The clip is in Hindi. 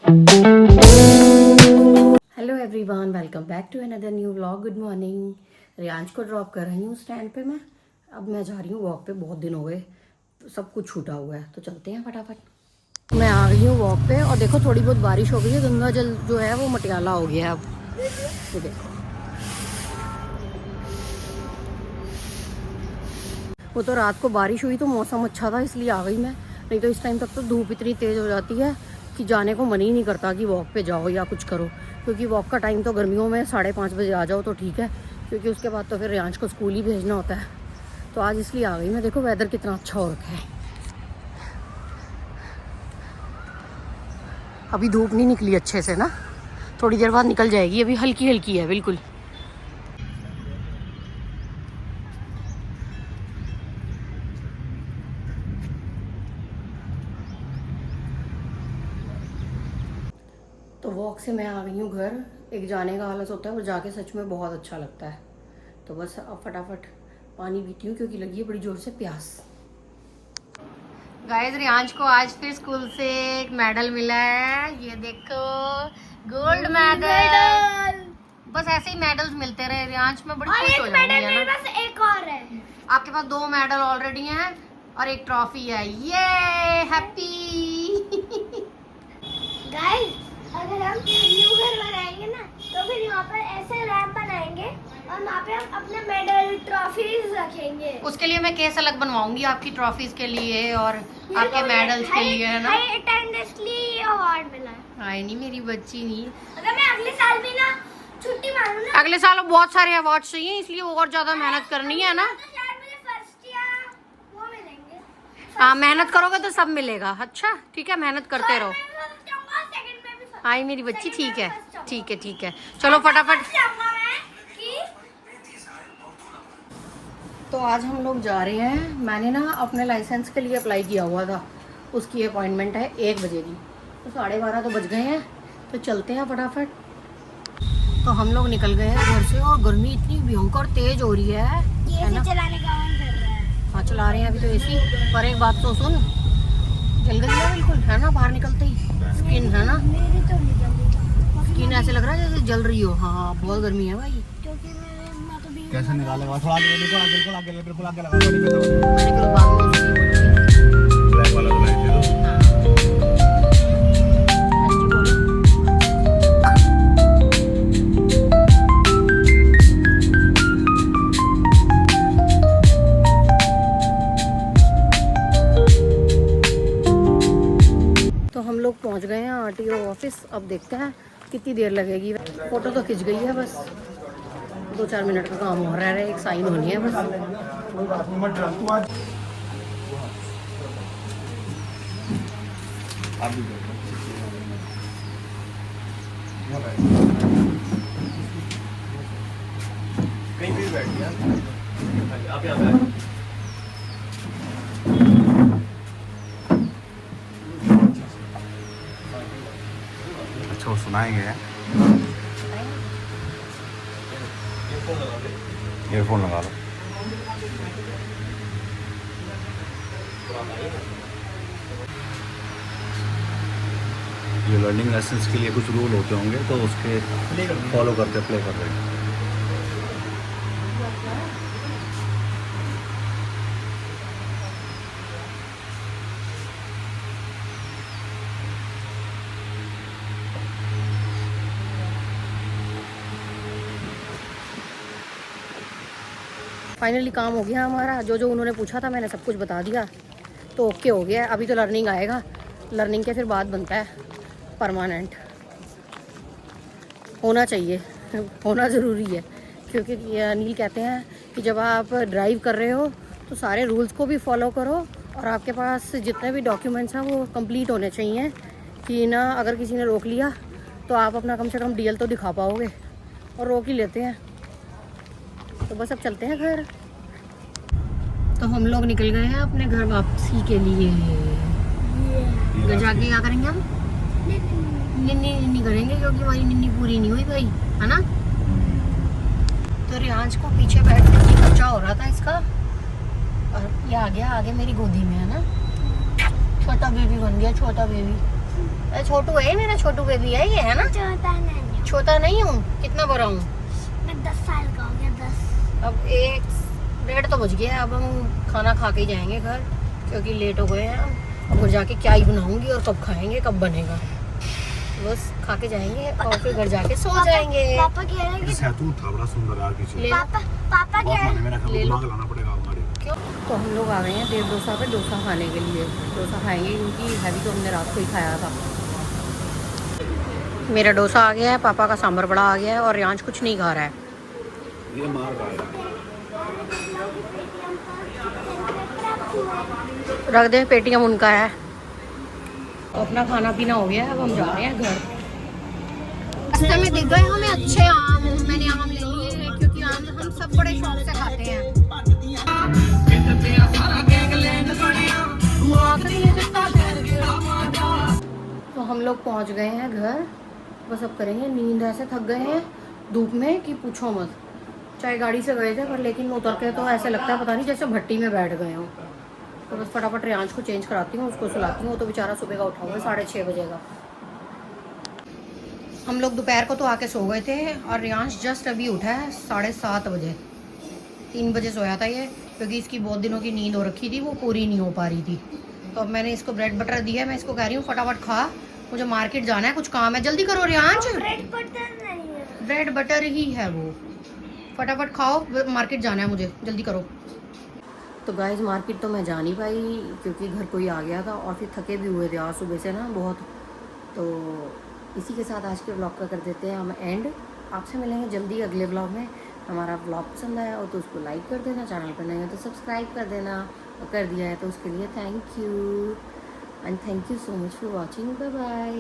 Hello everyone, welcome back to another new vlog. Good morning. Riyansh को ड्रॉप कर रही हूँ स्टैंड पे मैं। अब मैं जा रही हूँ वॉक पे, बहुत दिन हो गए, सब कुछ छूटा हुआ है तो चलते हैं फटाफट। मैं आ गई हूँ वॉक पे और देखो थोड़ी बहुत बारिश हो गई है, गंगा जल जो है वो मटियाला हो गया है अब। ये देखो, वो तो रात को बारिश हुई तो मौसम अच्छा था इसलिए आ गई मैं, नहीं तो इस टाइम तक तो धूप इतनी तेज़ हो जाती है कि जाने को मन ही नहीं करता कि वॉक पे जाओ या कुछ करो। क्योंकि वॉक का टाइम तो गर्मियों में 5:30 बजे आ जाओ तो ठीक है, क्योंकि उसके बाद तो फिर रियांश को स्कूल ही भेजना होता है। तो आज इसलिए आ गई मैं। देखो वेदर कितना अच्छा हो रखा है। अभी धूप नहीं निकली अच्छे से ना, थोड़ी देर बाद निकल जाएगी, अभी हल्की हल्की है बिल्कुल। तो वॉक से मैं आ गई हूँ घर। एक जाने का आलस होता है और जाके सच में बहुत अच्छा लगता है। तो बस अब फटाफट पानी पीती हूँ क्योंकि लगी है बड़ी जोर से प्यास। गाइस, रियांश को आज फिर स्कूल से एक मेडल मिला है, ये देखो, गोल्ड मेडल। बस ऐसे ही मेडल्स मिलते रहे रियांश, में बड़ी खुश हो जाऊंगी है ना। बस एक और है। आपके पास 2 मेडल ऑलरेडी हैं और एक ट्रॉफी है। ये हैप्पी। गाइस, अगर हम न्यू घर बनाएंगे ना तो फिर यहाँ पर ऐसे रैंप बनाएंगे और वहाँ पे हम अपने मेडल ट्रॉफीज रखेंगे। उसके लिए मैं केस अलग बनवाऊंगी आपकी ट्रॉफीज के लिए और आपके मेडल्स के लिए, है ना। अटेंडेंस लिए अवार्ड मिला है। हाय नहीं, मेरी बच्ची नहीं। अगर मैं अगले साल भी ना छुट्टी मारूं ना, अगले साल बहुत सारे अवार्ड चाहिए, इसलिए और ज्यादा मेहनत करनी है ना। तो शायद मुझे फर्स्ट या वो मिलेंगे। हाँ, मेहनत करोगे तो सब मिलेगा। अच्छा ठीक है, मेहनत करते रहो। सेकंड में भी first हाय मेरी बच्ची, ठीक है first आऊंगा। ठीक है ठीक है, चलो फटाफट। जाऊंगा मैं कि तो आज हम लोग जा रहे हैं। मैंने ना अपने लाइसेंस के लिए अप्लाई किया हुआ था, उसकी अपॉइंटमेंट है 1 बजे की। तो 12:30 तो बज गए हैं, तो चलते हैं फटाफट। तो हम लोग निकल गए हैं घर से और गर्मी इतनी भयंकर तेज हो रही है ना। चलाने का मन कर रहा है। हाँ, चला रहे हैं अभी तो एसी। पर एक बात तो सुन, जल गई है बिल्कुल, है ना, बाहर निकलते ही स्किन, है ना, मेरी तो नहीं जल्दी, स्किन ऐसे लग रहा है जैसे जल रही हो। हाँ, बहुत गर्मी है भाई। क्योंकि मैं तो भी कैसे निकालेगा? थोड़ा आगे देखो, बिल्कुल आगे, बिल्कुल आगे लगा बॉडी पे। मैंने कल बाद में उसकी बोली। ब्लैक वाला तो लाइट दे दो। हाँ। हाँ जी, बोलो। तो हम लोग पहुंच गए हैं आरटीओ ऑफिस। अब देखते हैं कितनी देर लगेगी। फोटो तो खिंच गई है, बस 2-4 मिनट का काम हो रहा है, एक साइन होनी है बस। कहीं भी बैठ गया आप यहाँ पे। अच्छा, वो सुनाएंगे। ईयरफोन लगा लो। ये लर्निंग लाइसेंस के लिए कुछ रूल होते होंगे तो उसके फॉलो करते प्ले कर रहे हैं। फाइनली काम हो गया हमारा। जो जो उन्होंने पूछा था मैंने सब कुछ बता दिया, तो ओके हो गया है। अभी तो लर्निंग आएगा, लर्निंग के फिर बाद बनता है परमानेंट। होना चाहिए, होना ज़रूरी है, क्योंकि ये अनिल कहते हैं कि जब आप ड्राइव कर रहे हो तो सारे रूल्स को भी फॉलो करो और आपके पास जितने भी डॉक्यूमेंट्स हैं वो कंप्लीट होने चाहिए, कि ना अगर किसी ने रोक लिया तो आप अपना कम से कम डीएल तो दिखा पाओगे, और रोक ही लेते हैं। तो बस अब चलते हैं घर। तो हम लोग निकल गए हैं अपने घर वापसी के लिए। जाके क्या करेंगे हम? निन्नी करेंगे, क्योंकि हमारी निन्नी पूरी नहीं हुई भाई, है ना। तो रियांश को पीछे बैठ के जी बच्चा हो रहा था इसका, और ये आ गया आगे मेरी गोदी में, है ना। छोटा बेबी बन गया, छोटा बेबी। छोटू है मेरा, छोटू बेबी है ये, है ना? छोटा नहीं, छोटा नहीं हूँ, कितना बड़ा हूँ? मैं 10 साल का हो गया, 10। अब 1:30 तो बज गया, अब हम खाना खा के ही जाएंगे घर, क्योंकि लेट हो गए हैं हम। अब घर जाके क्या ही बनाऊंगी और कब खाएंगे, कब बनेगा, बस खा के जाएंगे और फिर घर जाके सो जाएंगे। पापा कह रहे हैं कि सैतून था बड़ा सुंदर यार पीछे। ले लो। पापा कह रहे हैं मेरा ले लो। दिमाग लाना पड़ेगा हमारे। क्यों? तो हम लोग आ गए हैं देव डोसा पे डोसा खाने के लिए। डोसा खाएंगे क्योंकि हैवी तो हमने रात को ही खाया था। मेरा डोसा आ गया है, पापा का सांभर बड़ा आ गया है और रियांश कुछ नहीं खा रहा है। ये मार रहा है। रख दे, पेटीएम उनका है। तो अपना खाना पीना हो गया है, अब हम जा रहे हैं घर। रास्ते में दिख गए हमें अच्छे आम, मैंने आम ले लिए हैं क्योंकि आम हम सब बड़े शौक से खाते हैं। तो हम लोग पहुंच गए हैं घर, बस अब करेंगे नींद। ऐसे थक गए हैं धूप में कि पूछो मत। चाहे गाड़ी से गए थे पर लेकिन उतर के तो ऐसे लगता है पता नहीं जैसे भट्टी में बैठ गए हो। तो बस फटाफट रियांश को चेंज कराती हूँ, उसको सुलाती हूँ। तो बेचारा सुबह का उठा हुआ है 6:30 बजे का। हम लोग दोपहर को तो आके सो गए थे और रियांश जस्ट अभी उठा है 7:30 बजे। 3 बजे सोया था ये, क्योंकि इसकी बहुत दिनों की नींद हो रखी थी, वो पूरी नहीं हो पा रही थी। तो अब मैंने इसको ब्रेड बटर दिया है, मैं इसको कह रही हूँ फटाफट खा, मुझे मार्केट जाना है, कुछ काम है, जल्दी करो रियांश। ब्रेड बटर नहीं है, ब्रेड बटर ही है वो, फटाफट खाओ, मार्केट जाना है मुझे, जल्दी करो। तो गाइस मार्केट तो मैं जा नहीं पाई क्योंकि घर कोई आ गया था और फिर थके भी हुए थे आज सुबह से ना बहुत। तो इसी के साथ आज के ब्लॉग का कर देते हैं हम एंड। आपसे मिलेंगे जल्दी अगले ब्लॉग में। हमारा ब्लॉग पसंद आया हो तो उसको लाइक कर देना, चैनल पर नए हो तो सब्सक्राइब कर देना, और कर दिया है तो उसके लिए thank you and thank you so much for watching. Bye bye.